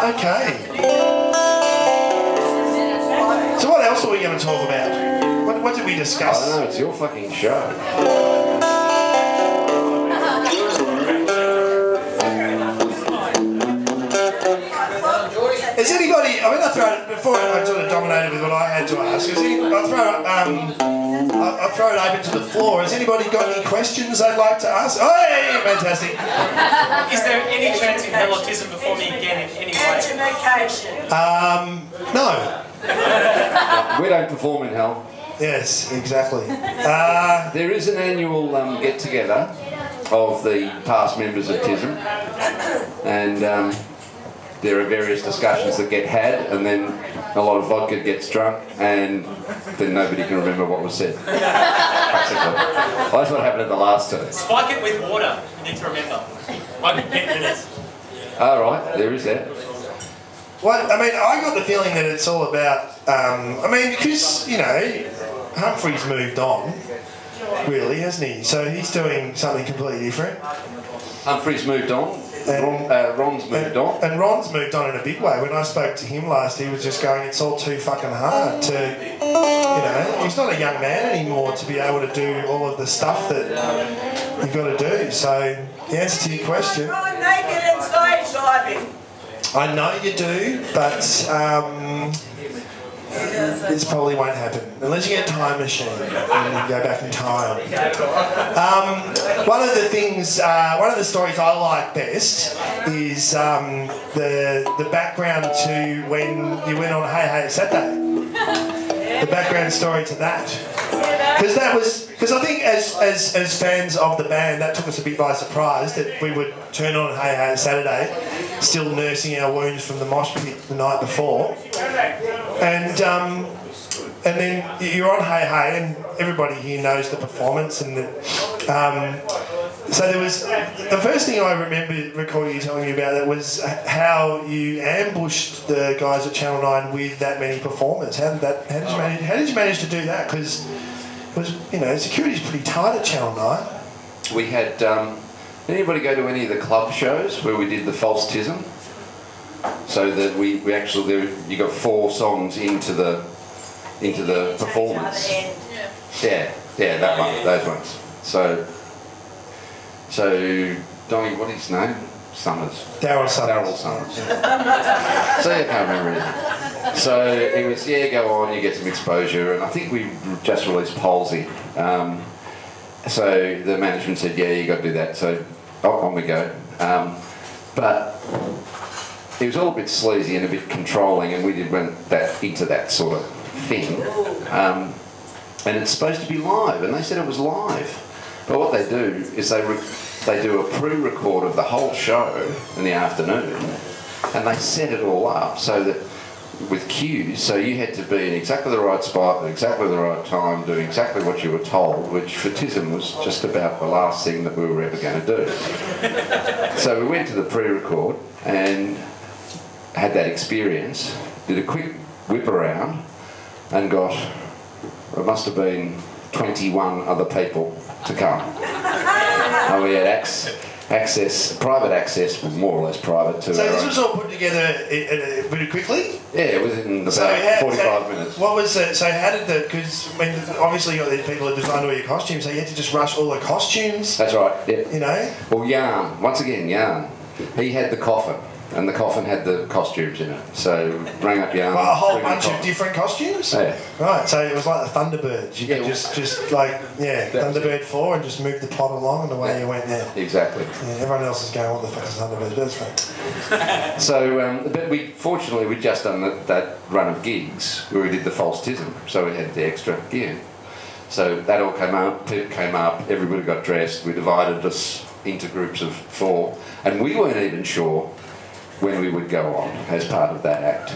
Okay. So what else are we going to talk about? What did we discuss? I don't know, it's your fucking show. Is anybody, I mean, before I sort of dominated with what I had to ask, I'll throw it open to the floor. Has anybody got any questions they'd like to ask? Oh, yeah, fantastic. Is there any chance in RealiTISM performing again in any way? No. We don't perform in hell. Yes, exactly. There is an annual get-together of the past members of TISM, and there are various discussions that get had, and then a lot of vodka gets drunk, and then nobody can remember what was said. Basically. Well, that's what happened at the last two. Spike it with water, you need to remember. Might be 10 minutes. All right, there is that. Well, I mean, I got the feeling that it's all about, because, Humphrey's moved on, really, hasn't he? So he's doing something completely different. Humphrey's moved on. Ron's moved on. And Ron's moved on in a big way. When I spoke to him last, he was just going, it's all too fucking hard to, he's not a young man anymore to be able to do all of the stuff that you've got to do. So the answer to your question... I'm naked and stage diving. I know you do, but this probably won't happen unless you get a time machine and you go back in time. One of the stories I like best is the background to when you went on Hey Hey Saturday. The background story to that, because I think as fans of the band, that took us a bit by surprise that we would turn on Hey Hey Saturday, still nursing our wounds from the mosh pit the night before, and then you're on Hey Hey, and everybody here knows the performance, and so there was the first thing I recall you telling me about that was how you ambushed the guys at Channel 9 with that many performers. How did you manage to do that? Because it was, security's pretty tight at Channel 9. We had anybody go to any of the club shows where we did the false TISM? So that we actually you got 4 songs into the performance. Yeah, that one, those ones. So Donnie, what is his name? Summers. Daryl Summers. So I can't remember anything. So it was, go on, you get some exposure, and I think we just released Palsy. So the management said, you got to do that. So on we go. But it was all a bit sleazy and a bit controlling, and we went into that sort of thing. And it's supposed to be live, and they said it was live. But what they do is they do a pre-record of the whole show in the afternoon, and they set it all up so that with cues, so you had to be in exactly the right spot at exactly the right time, doing exactly what you were told, which for TISM was just about the last thing that we were ever going to do. So we went to the pre-record and had that experience, did a quick whip around, and got, it must have been 21 other people to come. And we had private access, more or less private, to. So this was all put together pretty quickly? Yeah, within about 45 minutes. What was it? So how did because obviously you got these people that designed all your costumes, so you had to just rush all the costumes? That's right, yeah. Well, Yarn, once again, Yarn. He had the coffin, and the coffin had the costumes in it. So rang up Yarn. Well, a whole bunch of different costumes? Yeah. Right, so it was like the Thunderbirds. You could just Thunderbird 4 and just move the plot along and away you went there. Exactly. Yeah, everyone else is going, what the fuck is Thunderbird? That's fine. So, but we'd just done that run of gigs where we did the false TISM, so we had the extra gear. So that all came up, everybody got dressed, we divided us into groups of 4, and we weren't even sure when we would go on as part of that act.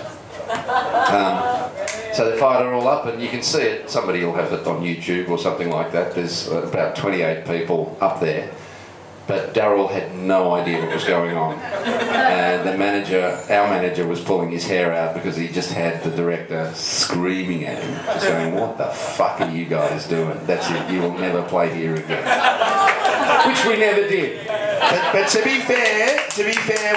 So they fired it all up, and you can see it. Somebody will have it on YouTube or something like that. There's about 28 people up there, but Daryl had no idea what was going on. And our manager was pulling his hair out because he just had the director screaming at him, just going, "What the fuck are you guys doing? That's it, you will never play here again." Which we never did. But to be fair,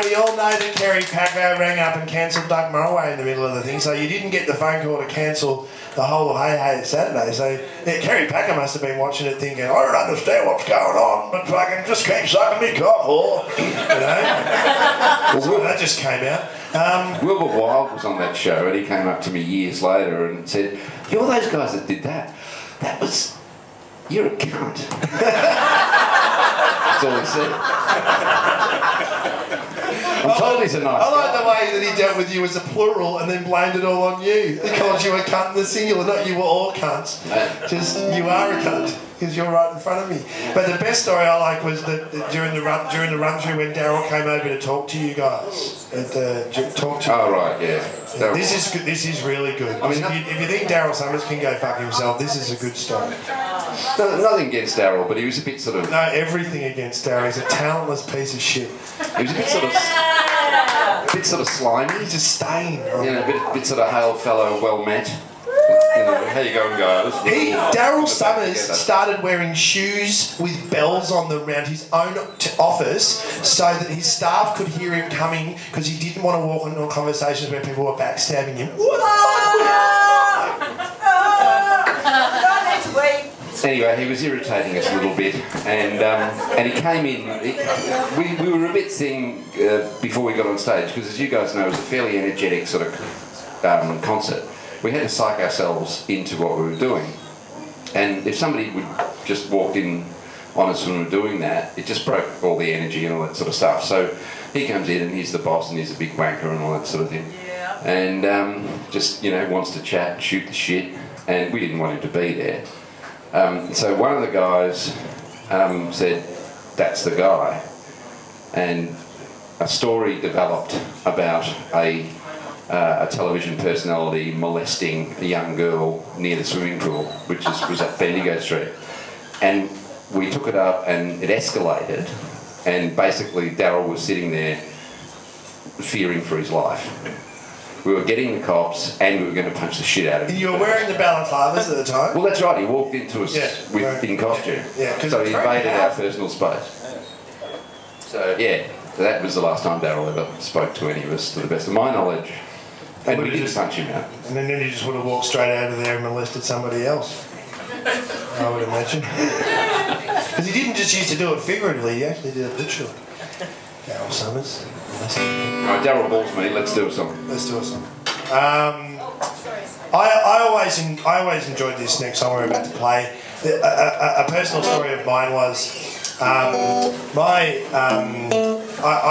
we all know that Kerry Packer rang up and cancelled Doug Morroway in the middle of the thing, so you didn't get the phone call to cancel the whole of Hey Hey Saturday. So yeah, Kerry Packer must have been watching it thinking, I don't understand what's going on, but fucking just keep sucking me cock, or you know. So that just came out. Wilbur Wilde was on that show, and he came up to me years later and said, "You're those guys that did that. You're a cunt." That's all he said. I'm told he's a nice I like guy. the way that he dealt with you as a plural and then blamed it all on you. He called you a cunt in the singular, not you were all cunts. Just, you are a cunt, because you're right in front of me. But the best story I like was that during the run through when Daryl came over to talk to you guys. Talk to you. Oh, right, yeah. This is good. This is really good. I mean, if you think Daryl Summers can go fuck himself, this is a good story. Nothing against Daryl, but he was a bit sort of... No, everything against Daryl. He's a talentless piece of shit. He was a bit sort of slimy. He's a stain. You know, a bit sort of hail fellow, well met. You know, how you going, guys? Daryl Summers started wearing shoes with bells on them around his own office so that his staff could hear him coming because he didn't want to walk into conversations where people were backstabbing him. Anyway, he was irritating us a little bit, and he came in. We were a bit thin before we got on stage because, as you guys know, it was a fairly energetic sort of concert. We had to psych ourselves into what we were doing, and if somebody would just walked in on us when we were doing that, it just broke all the energy and all that sort of stuff. So he comes in and he's the boss and he's a big wanker and all that sort of thing, and just wants to chat, shoot the shit, and we didn't want him to be there. So one of the guys said, "That's the guy," and a story developed about a television personality molesting a young girl near the swimming pool, which was at Bendigo Street. And we took it up and it escalated, and basically Daryl was sitting there fearing for his life. We were getting the cops and we were going to punch the shit out of him. And you were wearing the balaclavas at the time? Well, that's right, he walked into us in costume. Yeah, so he invaded our personal space. So yeah, that was the last time Daryl ever spoke to any of us, to the best of my knowledge. And we didn't punch him out. And then you just would have walked straight out of there and molested somebody else, I would imagine. Because he didn't just used to do it figuratively, he actually did it literally. Daryl Summers. Alright, Daryl balls me, let's do a song. Let's do a song. I always enjoyed this next song we're about to play. A personal story of mine was I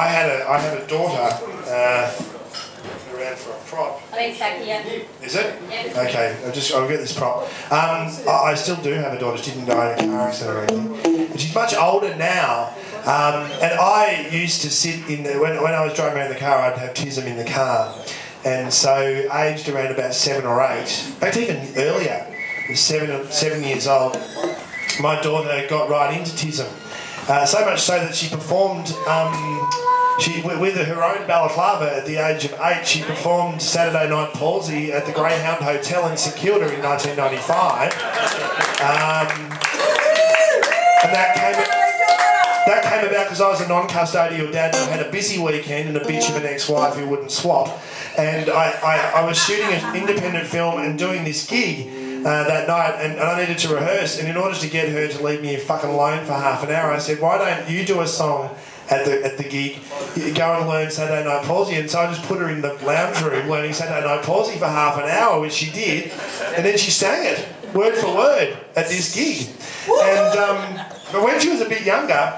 had a daughter around for a prop. I think so, yeah. Is it? Yeah. Okay, I'll get this prop. I still do have a daughter. She didn't die in a car accident or anything. But she's much older now. And I used to sit in the, when I was driving around the car, I'd have TISM in the car. And so aged around about 7 or 8, in fact even earlier, 7 years old, my daughter got right into TISM. So much so that she performed, with her own balaclava at the age of 8, she performed Saturday Night Palsy at the Greyhound Hotel in St Kilda in 1995. And that came about because I was a non-custodial dad and I had a busy weekend and a bitch of an ex-wife who wouldn't swap. And I was shooting an independent film and doing this gig that night, and I needed to rehearse. And in order to get her to leave me fucking alone for half an hour, I said, "Why don't you do a song at the gig? Go and learn Saturday Night Palsy." And so I just put her in the lounge room learning Saturday Night Palsy for half an hour, which she did, and then she sang it word for word at this gig. And but when she was a bit younger,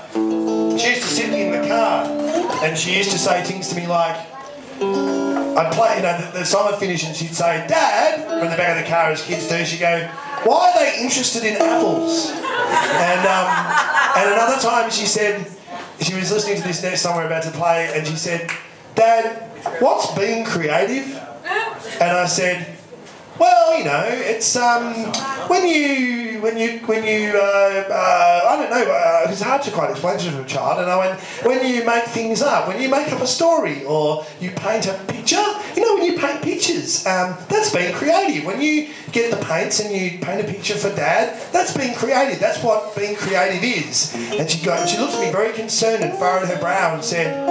she used to sit in the car and she used to say things to me like, I'd play, the song would finish and she'd say, "Dad," from the back of the car as kids do. She'd go, "Why are they interested in apples?" And another time she said, she was listening to this next song we're about to play, and she said, "Dad, what's being creative?" And I said, "Well, it's when you I don't know, it's hard to quite explain to a child." And I went, "When you make things up, when you make up a story or you paint a picture, You know, when you paint pictures, that's being creative. When you get the paints and you paint a picture for Dad, that's being creative. That's what being creative is. And she looked at me very concerned and furrowed her brow and said,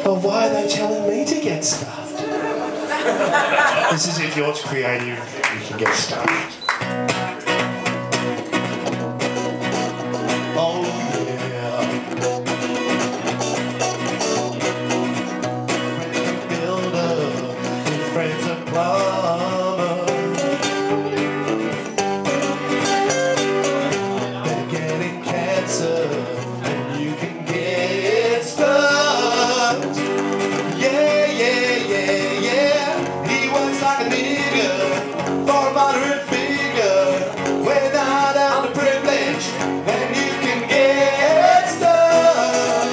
well, why are they telling me to get stuffed? This is if you're creative, you can get stuffed. Oh, yeah. Builder, his friends a plumber. They're getting cancer, and you can get stuffed. Yeah, yeah, yeah, yeah. He works like a nigger for a moderate figure. Without all the privilege, and you can get stuff.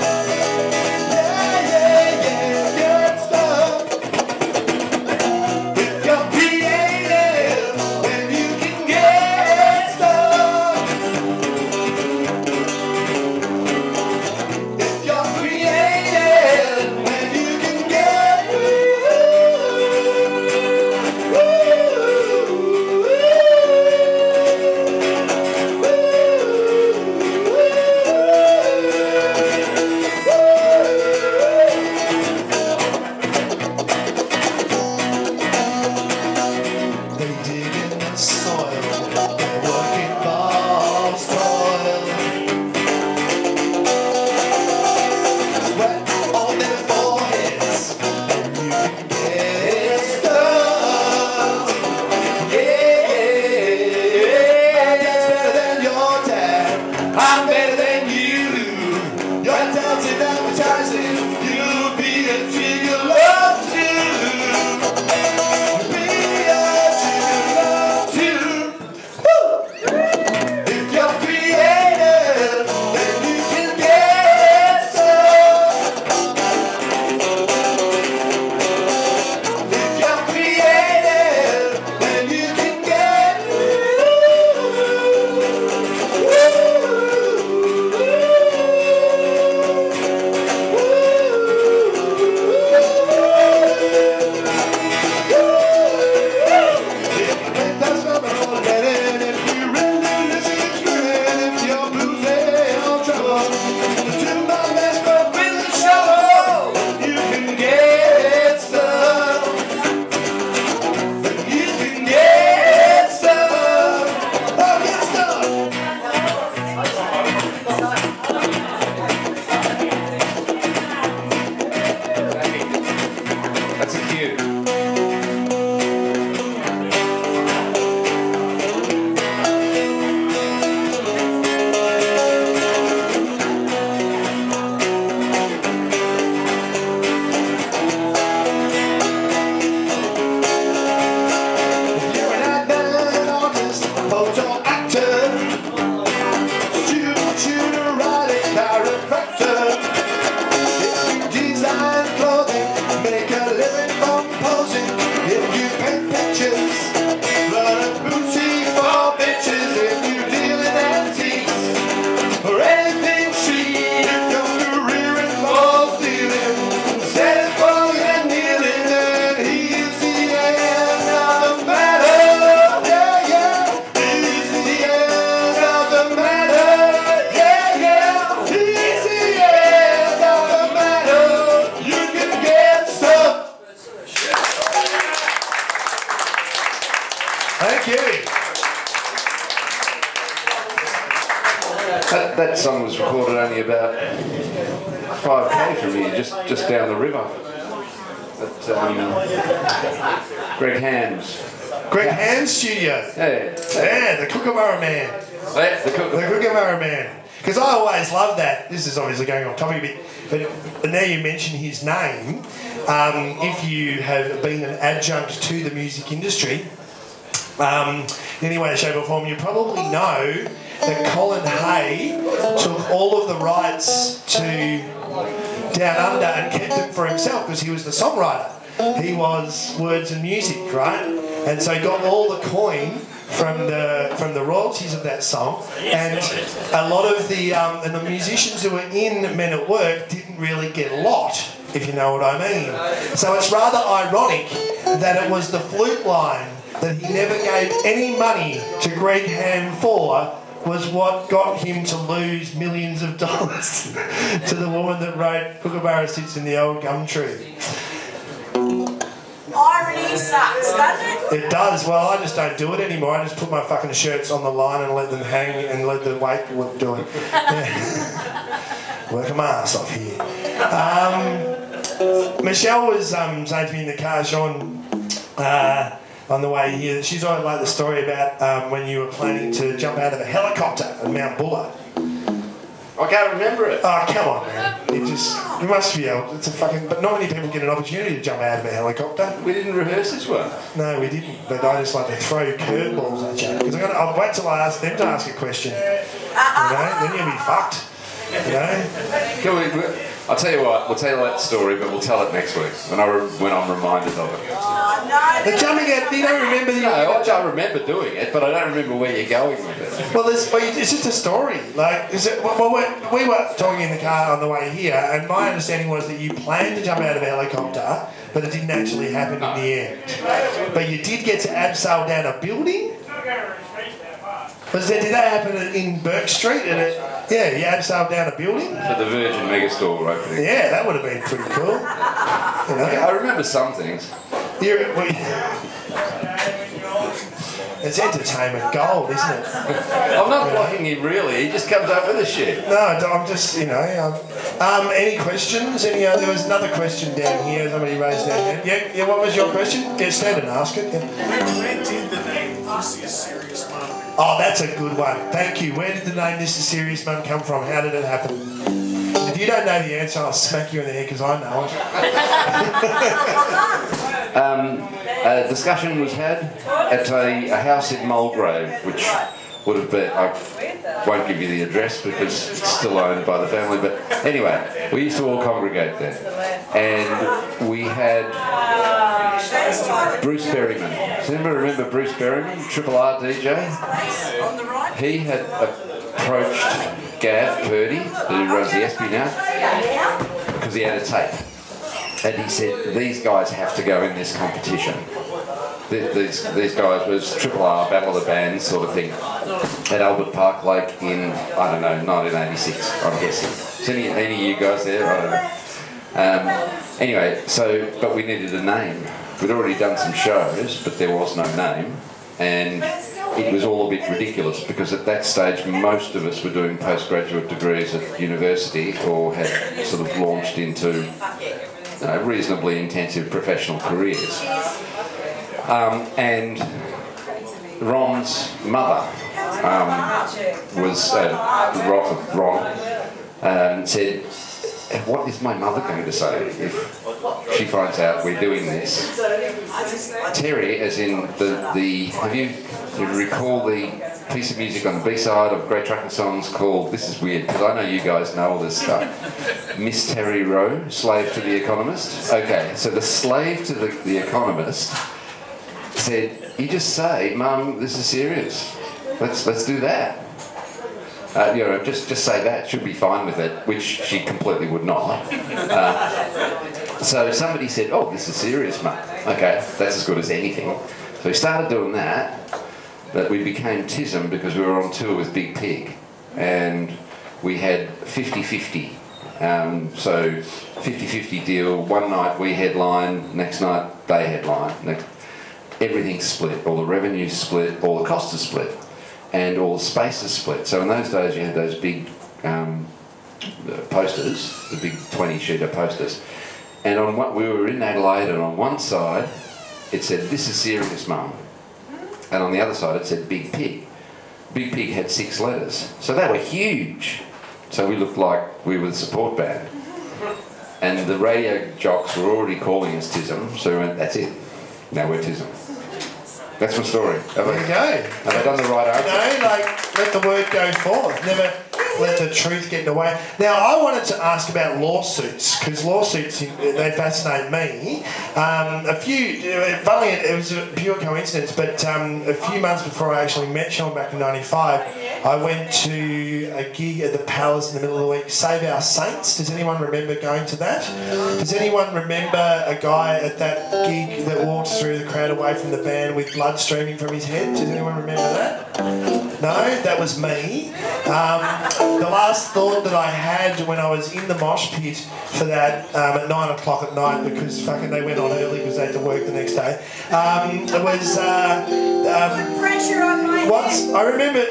Yeah, yeah, yeah, get stuff. If you're creative, then you can get stuff. If you're creative, then you can get They dig in the soil, their work involves toil. Sweat on their foreheads, and you can get stuff. Yeah, yeah, yeah. My dad's better than your dad. I'm better than you. Your dad's in advertising. You'll be a gigolo too. Be a gigolo too. Woo! If you're creative, then you can get stuff. If you're creative, then you can get That's not my own head. If you really listen to screaming, if you're losing all trouble, do my best, but with the shovel, you can get stuff. You can get stuff. Oh, get stuff. That's a cue. You're an admin artist, photo actor, student, tutor, writer, chiropractor. If you design clothing, make a living from posing. If you paint pictures, run a boutique for bitches. If you deal in antiques or anything cheap, if your career involves dealing, instead of falling and kneeling, then he's the end of the matter. Yeah, yeah. He's the end of the matter. Yeah, yeah. He's the end of the matter. You can get stuff. Thank you. That song was recorded only about 5k from here, just down the river. At Greg Ham's. Greg Hand's studio. Yeah. Yeah, the Kookaburra Man. Yeah, the The cook. Kookaburra Man. Because I always love that. This is obviously going off topic a bit, but now you mention his name. If you have been an adjunct to the music industry, in any way, shape or form, you probably know that Colin Hay took all of the rights to Down Under and kept them for himself because he was the songwriter. He was words and music, right? And so he got all the coin from the royalties of that song, and a lot of the musicians who were in Men at Work didn't really get a lot if you know what I mean. So it's rather ironic that it was the flute line that he never gave any money to Greg Ham for was what got him to lose millions of dollars to the woman that wrote Kookaburra Sits in the Old Gum Tree. Irony sucks, doesn't it? It does. Well, I just don't do it anymore. I just put my fucking shirts on the line and let them hang and let the weight do it. Yeah. Work my ass off here. Michelle was saying to me in the car, Sean, on the way here, she's always like the story about when you were planning to jump out of a helicopter at Mount Buller. I can't remember it. Oh, come on, man. You must be able. It's a fucking. But not many people get an opportunity to jump out of a helicopter. We didn't rehearse this one. No, we didn't. But I just like to throw curveballs at you because I'll wait till I ask them to ask a question. You know, then you'll be fucked. You know. I'll tell you what. We'll tell that story, but we'll tell it next week when I'm reminded of it. The jumping out. You don't remember the. No, I remember doing it, but I don't remember where you're going with it. Well, it's just a story. Like, we were talking in the car on the way here, and my understanding was that you planned to jump out of a helicopter, but it didn't actually happen in the end. But you did get to abseil down a building. Did that happen in Burke Street? Yeah, you abseiled down a building. At the Virgin Megastore opening. Yeah, that would have been pretty cool. You know? I remember some things. It's entertainment gold, isn't it? I'm not blocking him really. He just comes up with a shit. No, I'm just, any questions? There was another question down here. Somebody raised their hand. Yeah. What was your question? Yeah, stand and ask it. Yeah. Where did the name This Is Serious Mum? Oh, that's a good one. Thank you. Where did the name This Is Serious Mum come from? How did it happen? If you don't know the answer, I'll smack you in the head because I know it. A discussion was had at a house in Mulgrave, which would have been, I won't give you the address because it's still owned by the family, but anyway, we used to all congregate there. And we had Bruce Berryman. Does anyone remember Bruce Berryman, Triple R DJ? He had approached Gav Purdy, who runs the ESPY now, because he had a tape. And he said, these guys have to go in this competition. These guys was Triple R, Battle of the Bands sort of thing, at Albert Park Lake in, 1986, I'm guessing. Is any of you guys there? I don't know. Anyway, but we needed a name. We'd already done some shows, but there was no name. And it was all a bit ridiculous because at that stage most of us were doing postgraduate degrees at university or had sort of launched into reasonably intensive professional careers. And Ron's mother was Ron said, what is my mother going to say if she finds out we're doing this? Terry, as in you recall the piece of music on the B-side of Great Truckin songs called, this is weird because I know you guys know all this stuff, Miss Terry Rowe, Slave to the Economist. Okay, so the slave to the Economist said, you just say, Mum, this is serious. Let's do that. Just say that, she'll be fine with it, which she completely would not. So somebody said, oh, this is serious, Mum. Okay, that's as good as anything. So we started doing that, but we became TISM because we were on tour with Big Pig, and we had 50-50. So 50-50 deal, one night we headline, next night they headline. Everything's split, all the revenue's split, all the costs are split. And all the space is split. So in those days you had those big posters, the big 20-sheeter posters. And we were in Adelaide, and on one side it said, this is serious, Mum. And on the other side it said Big Pig. Big Pig had 6 letters. So they were huge. So we looked like we were the support band. And the radio jocks were already calling us TISM, so we went, that's it. Now we're TISM. That's my story. There you go. Have I done the right answer? Let the word go forth. let the truth get in the way. Now, I wanted to ask about lawsuits, because lawsuits, they fascinate me. Funny, it was a pure coincidence, but a few months before I actually met Sean back in 95, I went to a gig at the Palace in the middle of the week, Save Our Saints. Does anyone remember going to that? Does anyone remember a guy at that gig that walked through the crowd away from the band with blood streaming from his head? Does anyone remember that? No? That was me. The last thought that I had when I was in the mosh pit for that at 9 o'clock at night, because fucking they went on early because they had to work the next day, was... pressure on my head.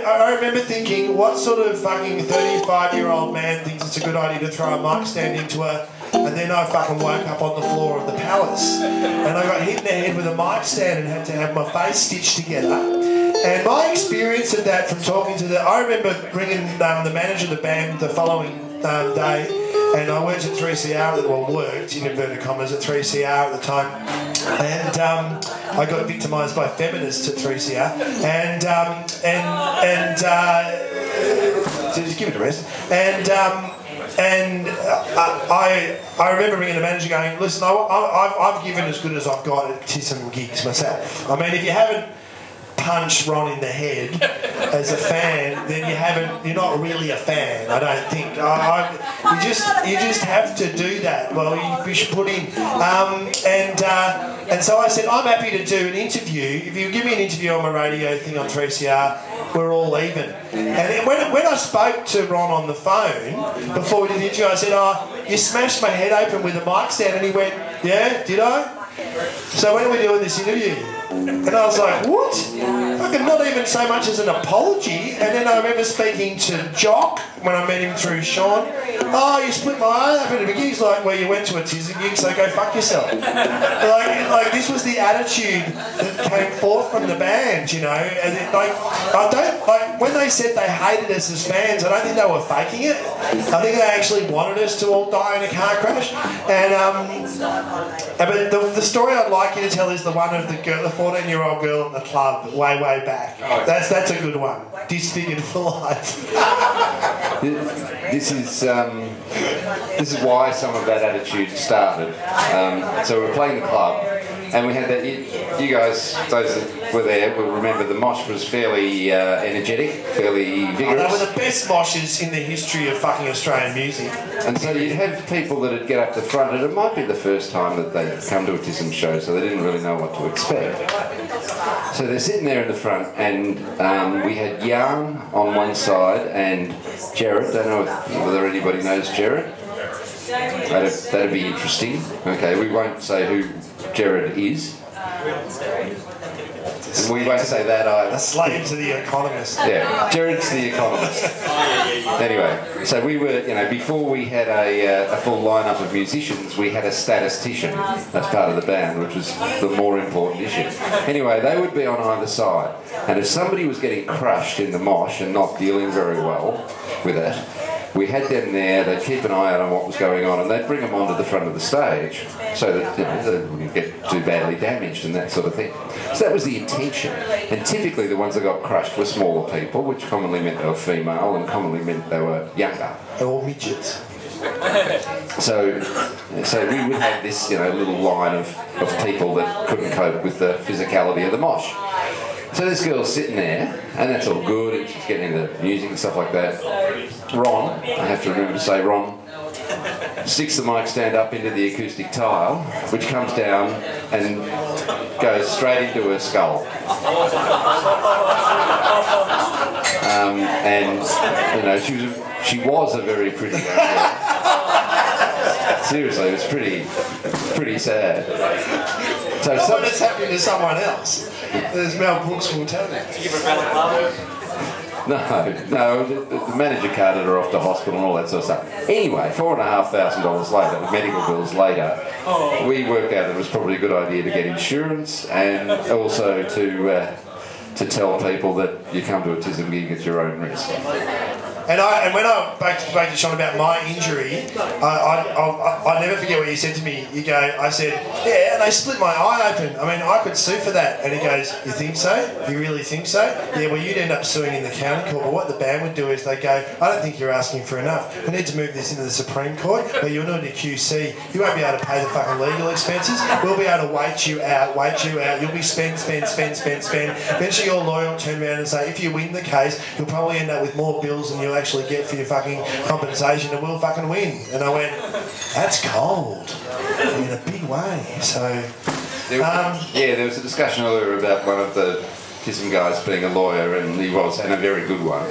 I remember thinking, what sort of fucking 35-year-old man thinks it's a good idea to throw a mic stand into her? And then I fucking woke up on the floor of the Palace, and I got hit in the head with a mic stand and had to have my face stitched together. And my experience of that from talking to I remember ringing the manager of the band the following day, and I worked at 3CR, worked in inverted commas at 3CR at the time, and I got victimised by feminists at 3CR, and just give it a rest, and I remember ringing the manager going, listen, I've given as good as I've got at TISM gigs myself. I mean, if you haven't punched Ron in the head as a fan, then you're not really a fan, I don't think. You just have to do that. Well, you should put in. And so I said, I'm happy to do an interview. If you give me an interview on my radio thing on 3CR, we're all even. And when I spoke to Ron on the phone before we did the interview, I said, you smashed my head open with a mic stand. And he went, yeah, did I? So when are we doing this interview? And I was like, what? Fucking not even so much as an apology. And then I remember speaking to Jock when I met him through Sean. Oh, you split my eye up in a big. He's like, well, you went to a TISM gig, so go fuck yourself. like this was the attitude that came forth from the band, you know. And when they said they hated us as fans, I don't think they were faking it. I think they actually wanted us to all die in a car crash. And but the story I'd like you to tell is the one of the 14-year-old girl at the club way back. That's a good one. Disfigured for life. This is why some of that attitude started. So we were playing the club, and we had that. You guys, those that were there, will remember the mosh was fairly energetic, fairly vigorous. They were the best moshes in the history of fucking Australian music. And so you'd have people that would get up the front, and it might be the first time that they'd come to a TISM show, so they didn't really know what to expect. So they're sitting there in the front, and we had Jan on one side and Jared. Don't know whether anybody knows Jared. That'd be interesting. Okay, we won't say who Jared is. And we won't say that either. A slave to the economist. Yeah, Jared's the economist. Anyway, so we were, before we had a full lineup of musicians, we had a statistician as part of the band, which was the more important issue. Anyway, they would be on either side, and if somebody was getting crushed in the mosh and not dealing very well with it, we had them there, they'd keep an eye out on what was going on, and they'd bring them onto the front of the stage so that they wouldn't get too badly damaged and that sort of thing. So that was the intention. And typically the ones that got crushed were smaller people, which commonly meant they were female and commonly meant they were younger. They're all midgets. So we would have this little line of people that couldn't cope with the physicality of the mosh. So this girl's sitting there, and that's all good, and she's getting into music and stuff like that. Ron, I have to remember to say Ron, sticks the mic stand up into the acoustic tile, which comes down and goes straight into her skull. She was a very pretty young girl. Seriously, it was pretty sad. So when it's happening to someone else, there's Mel Brooks will tell you. Did you give her a balaclava? No, the manager carted her off to hospital and all that sort of stuff. Anyway, $4,500 later, medical bills later, we worked out it was probably a good idea to get insurance and also to tell people that you come to a TISM gig at your own risk. And when I spoke to Sean about my injury, I never forget what you said to me. I said, yeah, and they split my eye open. I mean, I could sue for that. And he goes, you think so? You really think so? Yeah, well, you'd end up suing in the county court. But what the band would do is they go, I don't think you're asking for enough. We need to move this into the Supreme Court, but you're not a QC. You won't be able to pay the fucking legal expenses. We'll be able to wait you out. You'll be spend. Eventually your lawyer will turn around and say, if you win the case, you'll probably end up with more bills than you'll actually get for your fucking compensation, and we'll fucking win. And I went, that's cold in a big way. So there was a discussion earlier about one of the TISM guys being a lawyer, and he was, and a very good one.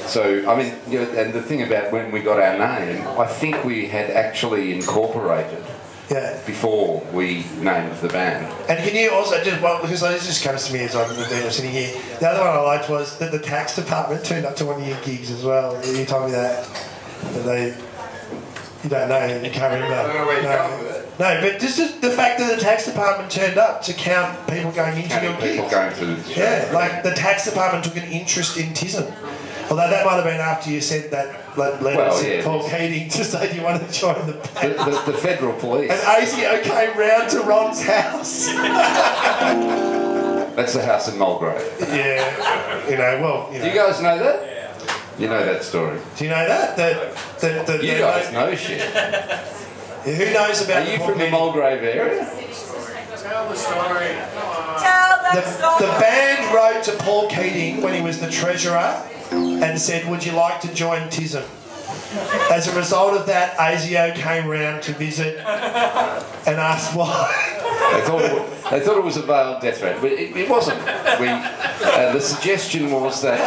So, I mean, and the thing about when we got our name, I think we had actually incorporated before we named the band. And can you also because this just comes to me as I'm sitting here. The other one I liked was that the tax department turned up to one of your gigs as well. You told me that you don't know, you can't remember. I don't know where you're going with it. No, but just the fact that the tax department turned up to count people going into your gigs. People going to the show. Yeah, like the tax department took an interest in TISM. Although that might have been after you sent that letter to Paul Keating to say you wanted to join the band. The federal police. And ASIO came round to Ron's house. That's the house in Mulgrave. Yeah, Do you guys know that? You know that story. Do you know that? You guys know shit. Who knows about? Are you from the Mulgrave area? Tell the story. Tell that story. The band wrote to Paul Keating when he was the treasurer and said, would you like to join TISM? As a result of that, ASIO came round to visit and asked why. They thought it was a veiled death threat, but it wasn't. The suggestion was that.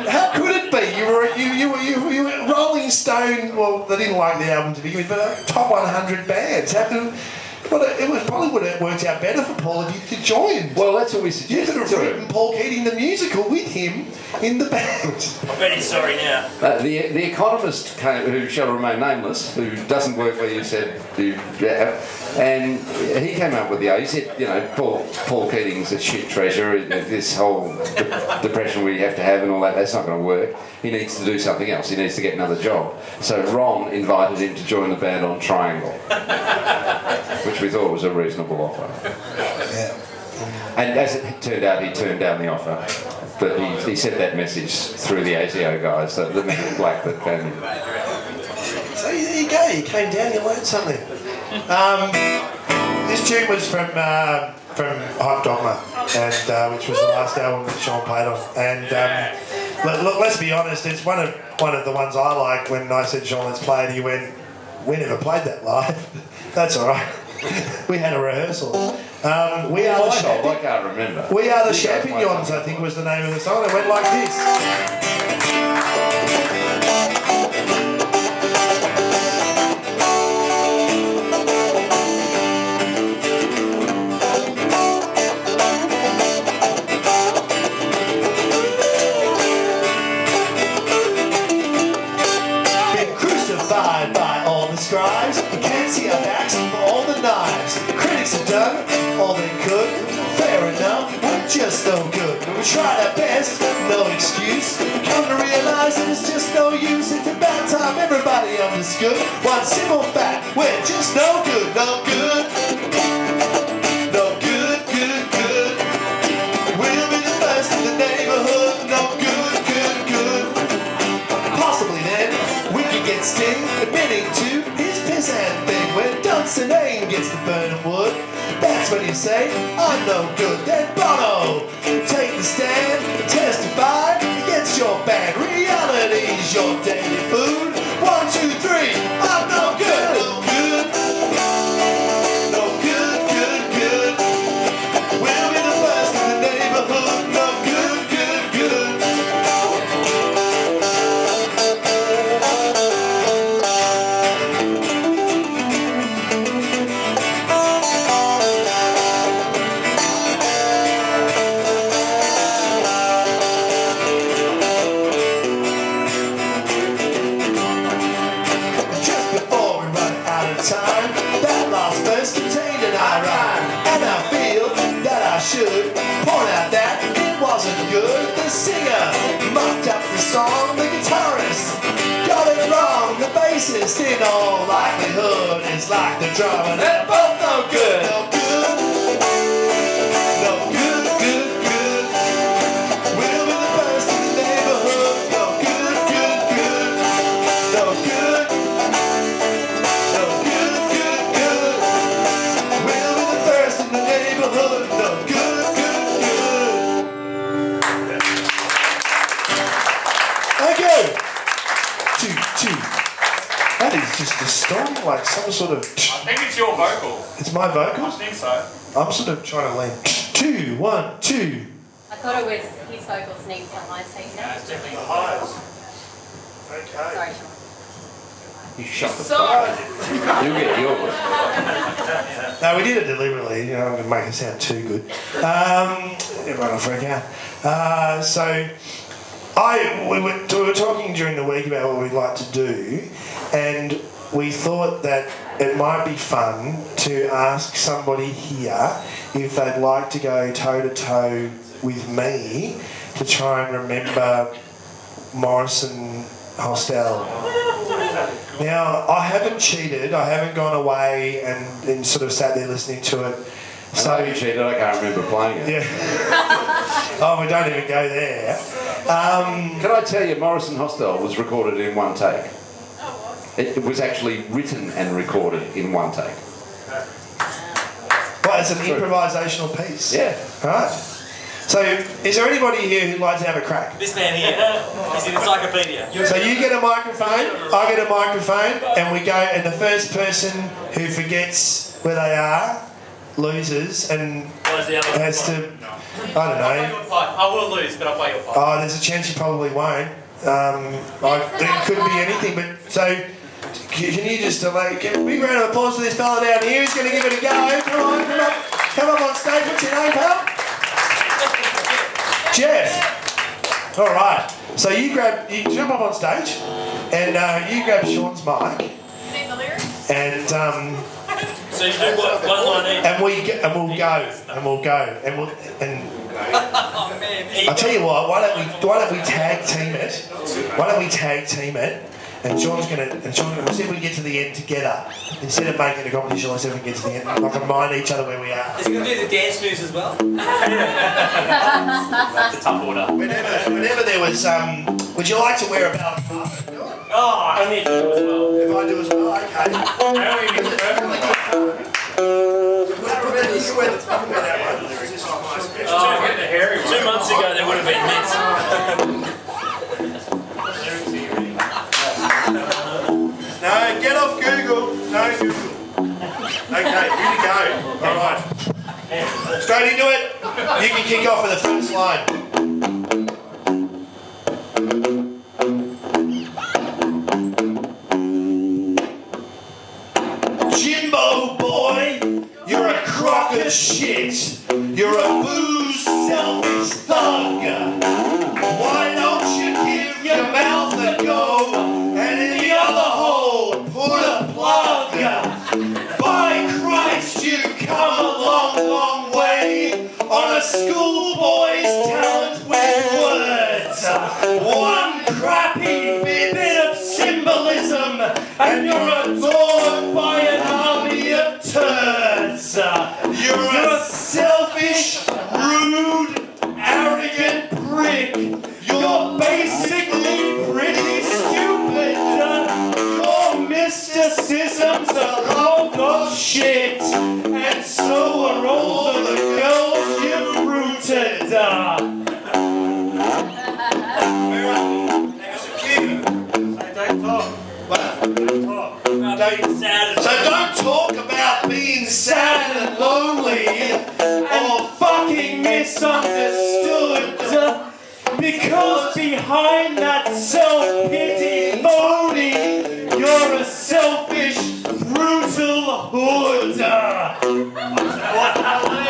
How could it be? You were Rolling Stone. Well, they didn't like the album to begin with, but top 100 bands. It probably would have worked out better for Paul if you could join. Well, that's what we You suggested. could have written Paul Keating the musical with him in the band. I bet he's sorry now. The economist who shall remain nameless, who doesn't work where you said and he came up with he said, Paul Keating's a shit treasurer, this whole depression we have to have and all that's not going to work. He needs to do something else. He needs to get another job. So Ron invited him to join the band on Triangle, which we thought was a reasonable offer. Yeah. And as it turned out, he turned down the offer. But he sent that message through the ASIO guys, the men in black that came in. So there you go, you came down, you learned something. This tune was from Hype Dogma, and which was the last album that Sean played on. And look, let's be honest, it's one of the ones I like. When I said, Sean, let's play it, he went, we never played that live. That's all right. We had a rehearsal. We Are the I can't remember. We Are the Champions, I think was the name of the song. It went like this. Been crucified by all the scribes. You can't see our backs for all the knives. Critics have done all they could. Fair enough, we're just no good. We tried our best, no excuse. Come to realize that it's just no use. It's about time everybody understood. One simple fact, we're just no good, no good. No good, good, good. We'll be the first in the neighborhood. No good, good, good. Possibly then, we can get Sting admitting to his pissant thing. When Dunstan Ain gets the burning wood, that's when you say, I'm no good. Then Bono, take the stand and testify against your band. Reality's your daily food. 1, 2, 3, I'm no good. No good. No good, good, good. We'll be the first in the neighborhood. No good, good, good. Just before we run out of time, that last verse contained an I rhyme. And I feel that I should point out that it wasn't good. The singer mucked up the song, the guitarist bassist got it wrong. The bassist, in all likelihood, is like the drummer. And they're both no good. No good. No good, good, good. We'll be the best in the neighborhood. No good, good, good. No good. No good, good, good. We'll be the first in the neighborhood. No good, good, good. Thank you. Two. That is just distorting, like some sort of. I think it's your vocal. It's my I vocals. think so. I'm sort of trying to lean. 2, 1, 2. I thought it was his vocals need some high taken. Yeah, it's definitely the highs. Okay. Sorry, Sean. You shut the fuck. You get yours. No, we did it deliberately. You know, I'm going to make it sound too good. Everyone will freak out. We were talking during the week about what we'd like to do, and we thought that it might be fun to ask somebody here if they'd like to go toe-to-toe with me to try and remember Morrison Hostel. Now, I haven't cheated. I haven't gone away and sort of sat there listening to it. So you cheated, I can't remember playing it. Yeah. Oh, we don't even go there. Can I tell you, Morrison Hostel was recorded in one take. It was actually written and recorded in one take. Well, it's an improvisational piece. Yeah. Right. So, is there anybody here who'd like to have a crack? This man here is an encyclopedia. So you get a microphone, I get a microphone, and we go, and the first person who forgets where they are loses and has to, I don't know. I will lose, but I'll play your part. Oh, there's a chance you probably won't. It could be anything, but so can you just give a big round of applause for this fella down here who's going to give it a go? Come up on stage. What's your name, pal? Jeff. All right. So you jump up on stage, and you grab Sean's mic. Sing the lyrics? And So you do what? One line each. and we'll go. Oh man. I'll tell you what. Why don't we tag team it? And Sean's gonna we'll see if we can get to the end together. Instead of making a competition, let's see if we can get to the end. Like remind each other where we are. Is he going to do the dance moves as well? That's a tough order. Whenever there was would you like to wear a balaclava? Oh, I need to do as well. If I do as well, okay. I don't even get perfectly. You wear that one. Oh, get the hairy one. 2 months ago there would have been hits. No, get off Google. No Google. Okay, here we go. All right. Straight into it. You can kick off with the first line. Jimbo boy, you're a crock of shit. You're a booze selfish thug. Why don't you give your mouth a go and in the other hole put a plug? By Christ, you've come a long, long way on a schoolboy's talent with words. One crappy bit of symbolism and you're adored by an army of turds. You're a selfish, rude, arrogant prick. You're basically pretty stupid. Your mysticism's a load of shit. And so are all of the girls you've rooted. Don't talk. So don't talk about being sad and lonely or fucking misunderstood. Because behind that self-pity phony, you're a selfish, brutal hood.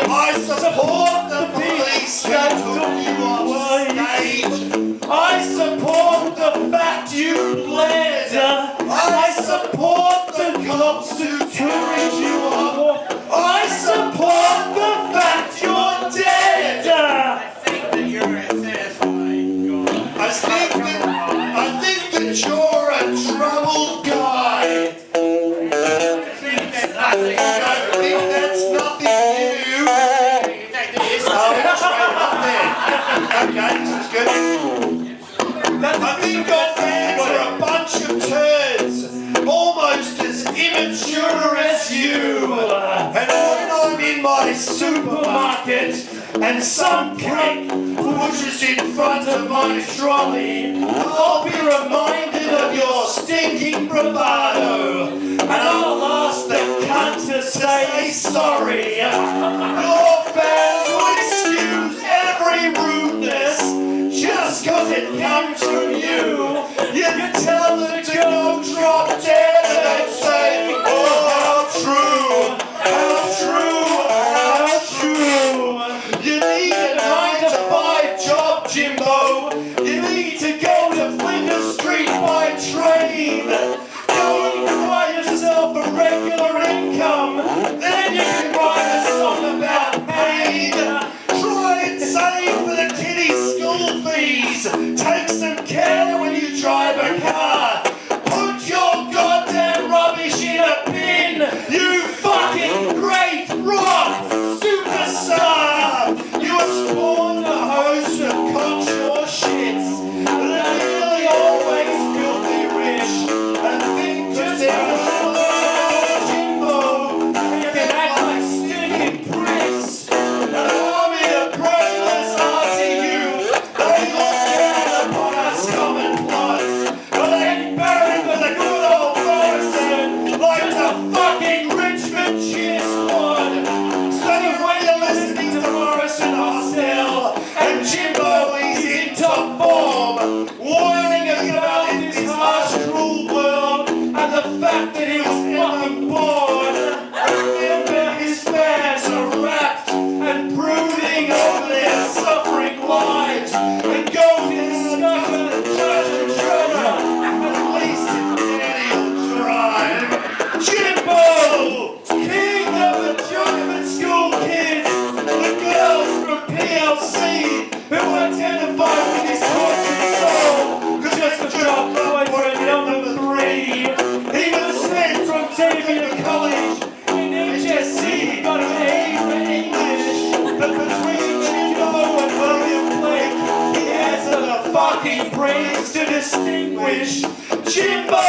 I support the police that took you off stage. I support the fact you bled. I support the cops who turned you off. I support the fact you're dead. I think that you're a satisfying guy. I think that immature as you. And when I'm in my supermarket and some prick pushes in front of my trolley, I'll be reminded of your stinking bravado, and I'll ask the cunt to say sorry. Your fans will excuse every rudeness just cause it comes from you. You tell them to go drop dead and say, oh, how true, how true, how true. You need a 9-to-5 job, Jimbo. You need to go to Flinders Street by train. Go and buy yourself a regular income. Then you can write a song about pain. Try and save for the kiddies' school fees. Take some care when you drive a car. Put your goddamn rubbish in a bin. You fucking great rock superstar. You were spawned a host of cocksure shits that are nearly always filthy rich and think just Jimbo. You can act like stinking pricks. An army of brainless arty youth. They look down upon us common plots, but they buried with a good old Morrison like the fucking Richmond cheer squad. So when you're listening to Morrison Hostel and Jimbo is in top form, warning about this harsh, cruel world and the fact that he was fucking born, remember his fans are wrapped and brooding over their suffering lives, and go to discover the judge and treasure, at least in Daniel Drive. Jimbo, king of the German school kids, the girls from PLC who identify with his tortured soul, just a job boyfriend number 3. He was sent from TV to college in HSC, he got an A for English, but between Jimbo and William Blake, he has the fucking brains to distinguish. Jimbo,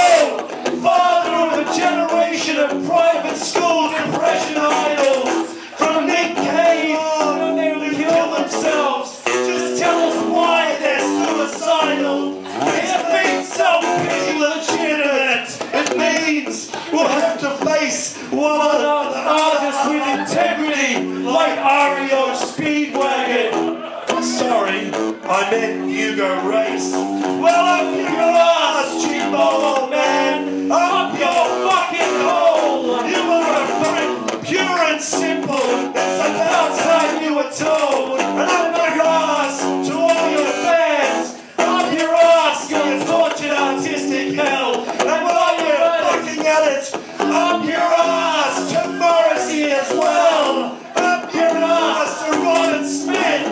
father of a generation of private school depression idols, from Nick Cave who nearly kill themselves. Just tell us why they're suicidal. It means self-pity legitimate. It means we'll have to face one other artist with integrity, like REO Speedwagon. Sorry, I meant Hugo Race. Well, up your ass, Jimbo, old man. Up your fucking hole. You are a friend, pure and simple. It's about time you were told. And up your ass to all your fans. Up your ass, you tortured artistic hell. And while you're looking at it, up your ass to Morrissey as well. Up your ass to Ron Smith.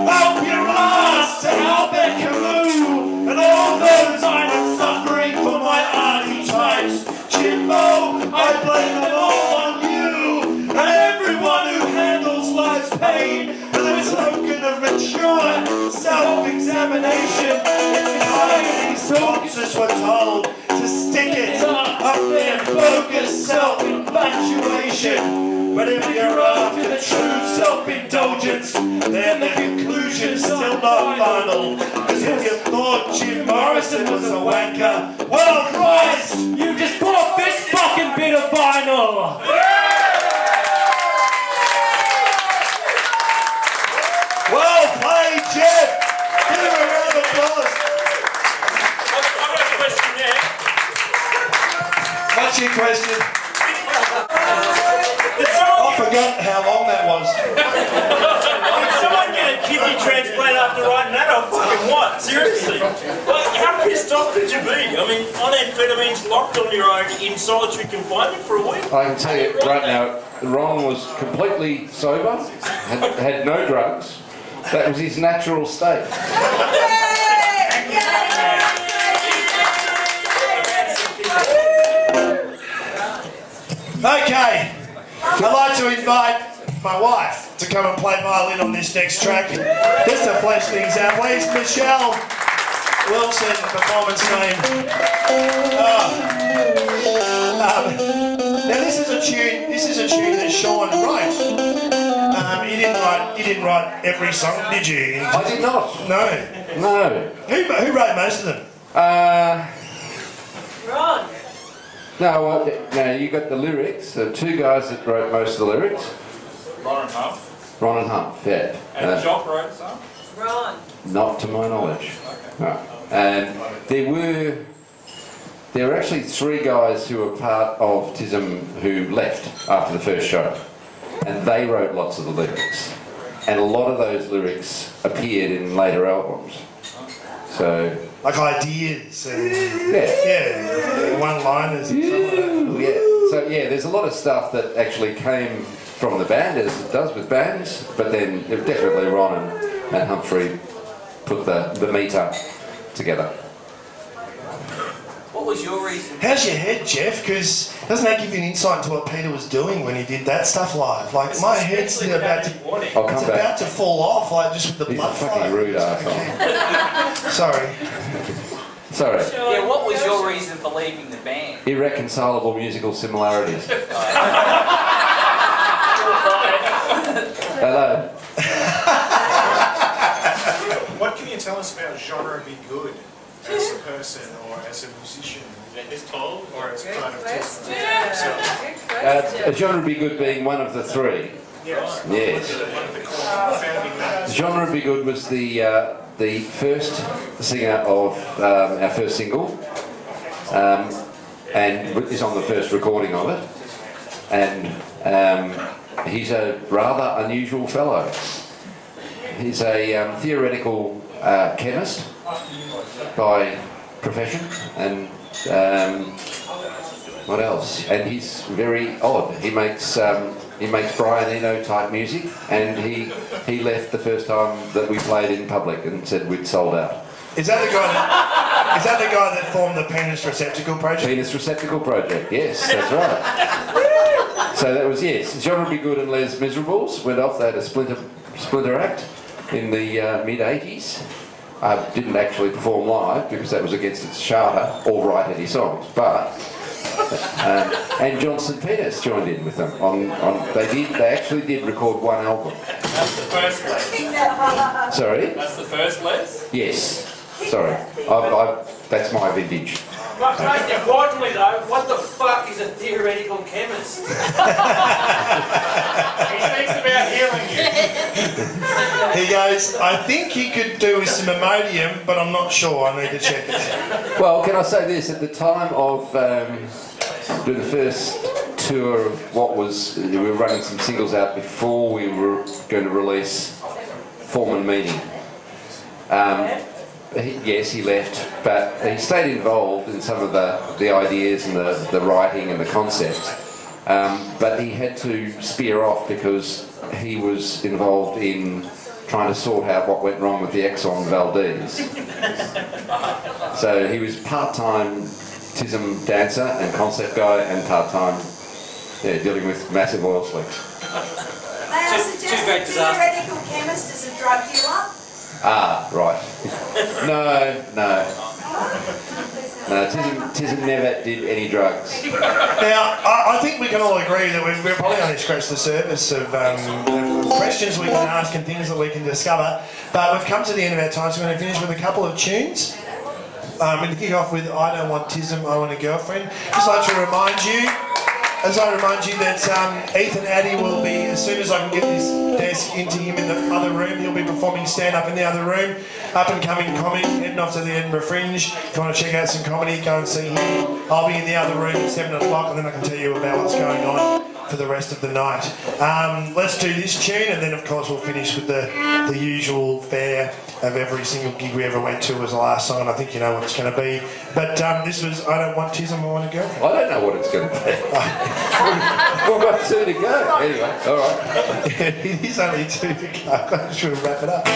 Up your ass to Albert Camus. And all those I'm suffering for my archetypes. Jimbo, I blame them all on you. And everyone who handles life's pain with a token of mature self-examination. It's time these corpses were told to stick it up their bogus self-infatuation. But if you're after the true self-indulgence, then the conclusion's still not final. Because if you thought Jim Morrison was a wanker, well, Christ, you just bought this fucking bit of vinyl. Well played, Jeff. Give him a round of applause. I've got a question there. What's your question? I forgot how long that was. Did someone get a kidney transplant after writing that? Oh, fucking what? Seriously? Like, how pissed off could you be? I mean, on amphetamines, locked on your own in solitary confinement for a week? I can tell you right now, Ron was completely sober, had no drugs. That was his natural state. Okay, I'd like to invite my wife to come and play violin on this next track. Just to flesh things out, please, Michelle Wilson, performance name. tune. This is a tune that Sean wrote. You didn't write every song, did you? I did not. No. No. Who wrote most of them? Ron. No, you got the lyrics. The two guys that wrote most of the lyrics. Ron and Huff. Ron and Huff, yeah. And Jock wrote some? Ron. Not to my knowledge. No. And there were actually three guys who were part of TISM who left after the first show. And they wrote lots of the lyrics. And a lot of those lyrics appeared in later albums. So... Like ideas and... Yeah. One-liners and stuff like that. Yeah. So yeah, there's a lot of stuff that actually came from the band, as it does with bands, but then definitely Ron and Humphrey put the meter together. What was your reason? How's your head, Jeff? Because doesn't that give you an insight into what Peter was doing when he did that stuff live? Like, my head's about to... I'll come It's back. about to fall off, like, just with the He's a blood fucking flow. rude arsehole. Sorry. Sorry. Yeah, what was your reason for leaving the band? Irreconcilable musical similarities. Hello. What can you tell us about genre be good as a person or as a musician or as part of TISM himself? A genre be good being one of the three. Yes. Yes. One of the core founding members. Genre be good was the first singer of our first single, and is on the first recording of it. And he's a rather unusual fellow. He's a theoretical chemist by profession, and what else? And he's very odd. He makes Brian Eno type music, and he left the first time that we played in public and said we'd sold out. Is that the guy that formed the Penis Receptacle Project? Penis Receptacle Project, yes, that's right. So that was, yes, Genre Be Good and Les Miserables went off. They had a splinter act in the mid-80s. I didn't actually perform live because that was against its charter or write any songs, but and Johnson Pettis joined in with them they actually did record one album. That's the first Les. Sorry? That's the first Les? Yes. Sorry. That's my vintage. But most importantly though, what the fuck is a theoretical chemist? He thinks about healing you. He goes, I think he could do with some Imodium, but I'm not sure. I need to check it. Well, can I say this? At the time of doing the first tour of we were running some singles out before we were going to release Form and Meaning. Yes, he left, but he stayed involved in some of the ideas and the writing and the concepts. But he had to spear off because he was involved in trying to sort out what went wrong with the Exxon Valdez. So he was part-time TISM dancer and concept guy, and part-time dealing with massive oil slicks. May I suggest great a disasters. theoretical chemist is a drug dealer? Ah, right. No. TISM never did any drugs. Now, I think we can all agree that we've probably only scratched the surface of questions we can ask and things that we can discover. But we've come to the end of our time, so we're going to finish with a couple of tunes. We're going to kick off with I Don't Want TISM, I Want a Girlfriend. Just like to remind you that Ethan Addy will be, as soon as I can get this desk into him in the other room, he'll be performing stand-up in the other room. Up-and-coming comic, heading off to the Edinburgh Fringe. If you want to check out some comedy, go and see him. I'll be in the other room at 7 o'clock, and then I can tell you about what's going on for the rest of the night. Let's do this tune, and then of course we'll finish with the usual fare of every single gig we ever went to as the last song, and I think you know what it's going to be. But this was I Don't Want TISM, I Want a Girlfriend. I don't know what it's going to be. We've got two to go. Anyway, all right. It is only two to go. I should wrap it up.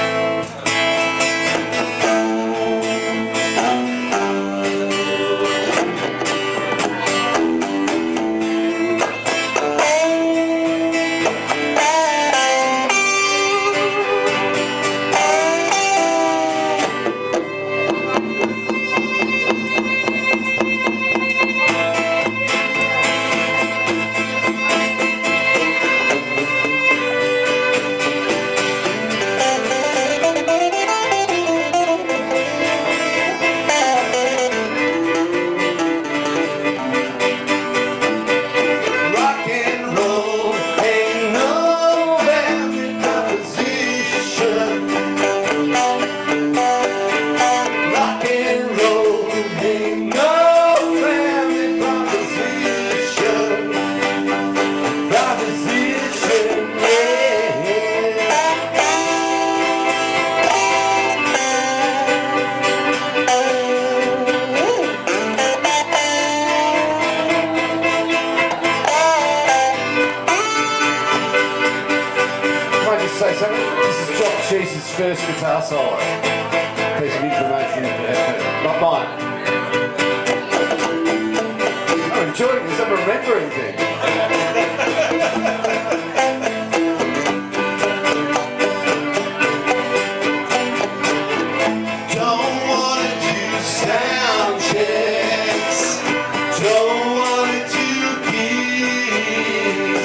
his first guitar solo. Piece of information, not mine. I'm enjoying this, I'm remembering things. Don't wanna do sound checks. Don't wanna do gigs.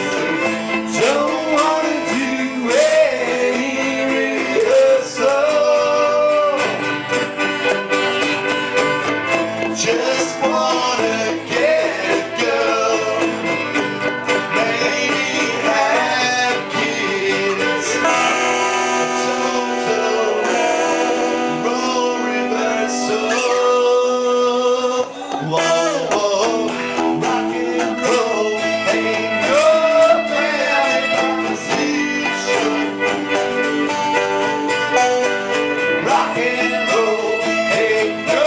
Don't wanna do any rehearsal. Just wanna get a girl. Maybe have kids. Total role reversal. Whoa, whoa, rock and roll ain't no family conversation. Rock and roll ain't no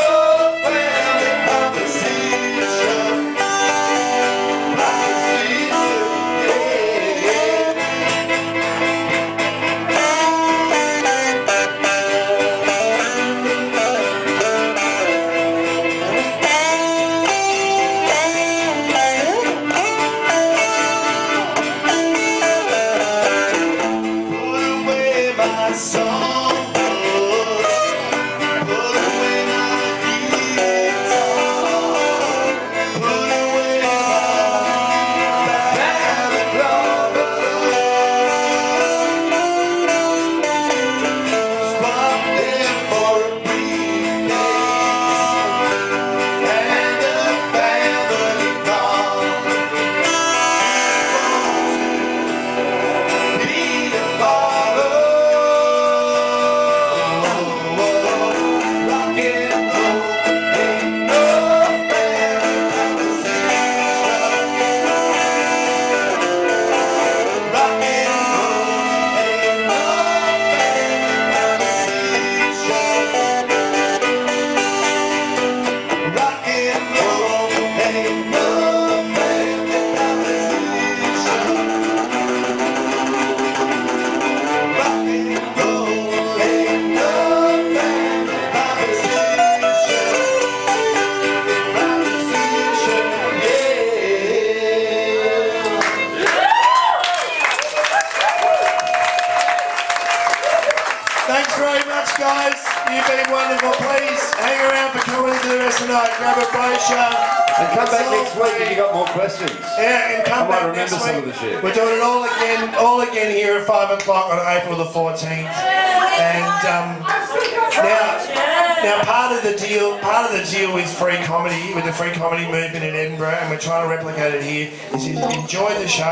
family conversation. Put away my songbooks. Put away my guitar. Put away my balaclava. Swap them for a briefcase and a family car. Need a father. Rock and roll ain't no family conversation. Rock and roll ain't no family conversation. Rock and roll ain't no family conversation. Rock and roll ain't no family Thanks very much, guys. You've been wonderful. Please hang around for comedy to the rest of the night. Grab a brochure. And come back next week if you got more questions. Yeah, and come I might back remember next some week. of the shit. We're doing it all again here at 5 o'clock on April the 14th. And now part of the deal with free comedy, with the free comedy movement in Edinburgh, and we're trying to replicate it here, is if you enjoy the show,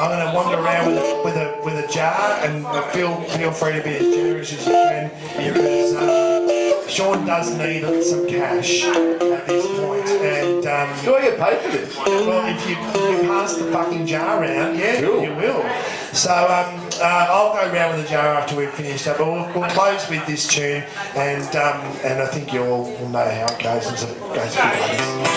I'm going to wander around with a jar, and feel free to be as generous as you can, because Sean does need some cash at this point, and Do I get paid for this? well, if you pass the fucking jar around, yeah, Cool. you will. So I'll go around with the jar after we've finished up, but we'll close with this tune, and I think you all will know how it goes. It goes like this.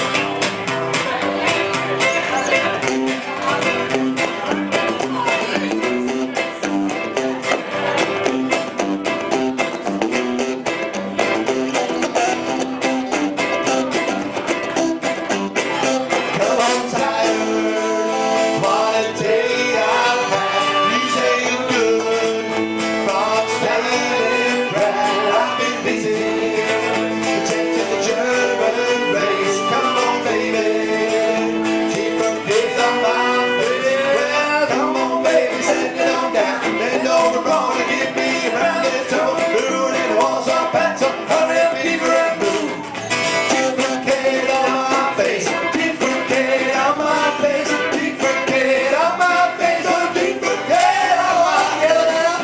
Come on, tired. What a day I've had. You say you're good. From staying proud. I've been busy. Protecting the German race. Come on, baby. Keep from days on my face. Well, come on, baby. Send it on down. Bend over wrong and give me a round this toe. Ruining the walls on pencil. Hurry up, fever and move. Defecate on my face. Defecate on my face. Defecate on my face. Oh, defecate on my get it out.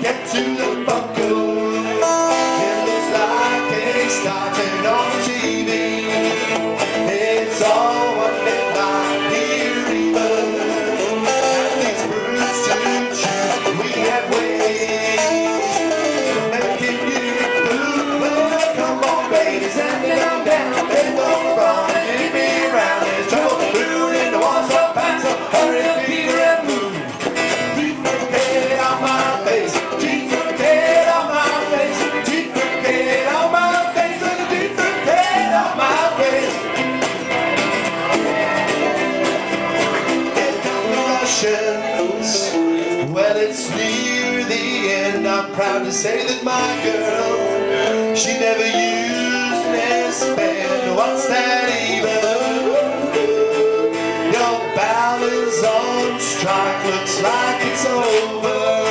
Get to the bunker. It looks like it's starting on TV. It's all one big line here, even. And these brutes to choose. We have ways of making you move. Well, come on, baby, send it on down. Bend over wrong and leave me around. There's trouble. to say that my girl, she never used to spend. What's that even? Your balance on strike looks like it's over.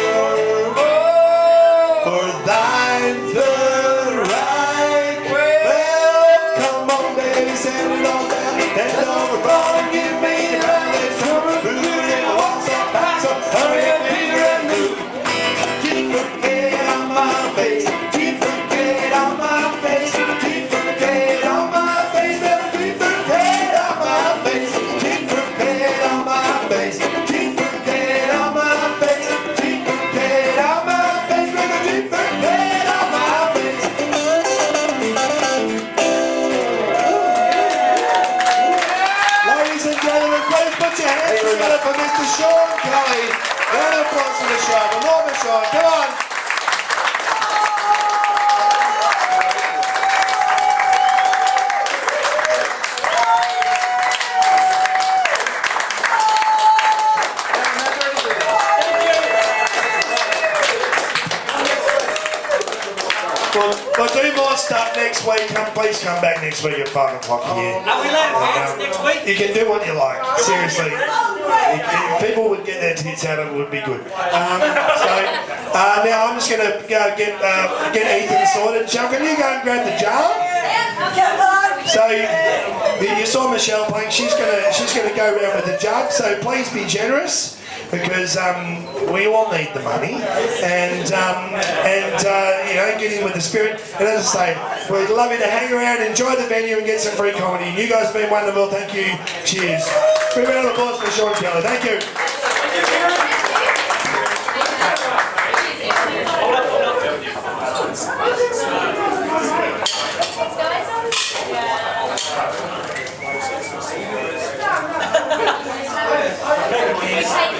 For thine the right way. Well, come on, baby, send it on down. Bend over, wrong, give me the balance. Move it, walk some back, so hurry up here and move. Keep forget on my face. Keep forget on my face. Keep forget on my face. Keep forget on my face. Keep forget on my face. Keep forget on my face. Keep forget on my face. Keep forget on my face. Ladies and gentlemen, please put your hands together for Mr. Sean Kelly. Round of applause for the show. Enormous Sean, come on. We'll do more stuff next week. Please come back next week at 5 o'clock here. Are we allowed to dance next week? You can do what you like. Seriously. If people would get their tits out, it would be good. Now I'm just going to go get Ethan sorted. Joe, can you go and grab the jar? So you saw Michelle playing. She's gonna go around with the jug. So please be generous, because we all need the money, and you know, get in with the spirit. And as I say, we'd love you to hang around, enjoy the venue, and get some free comedy. You guys have been wonderful. Thank you. Cheers. Big round of applause for Sean Kelly. Thank you. Yes.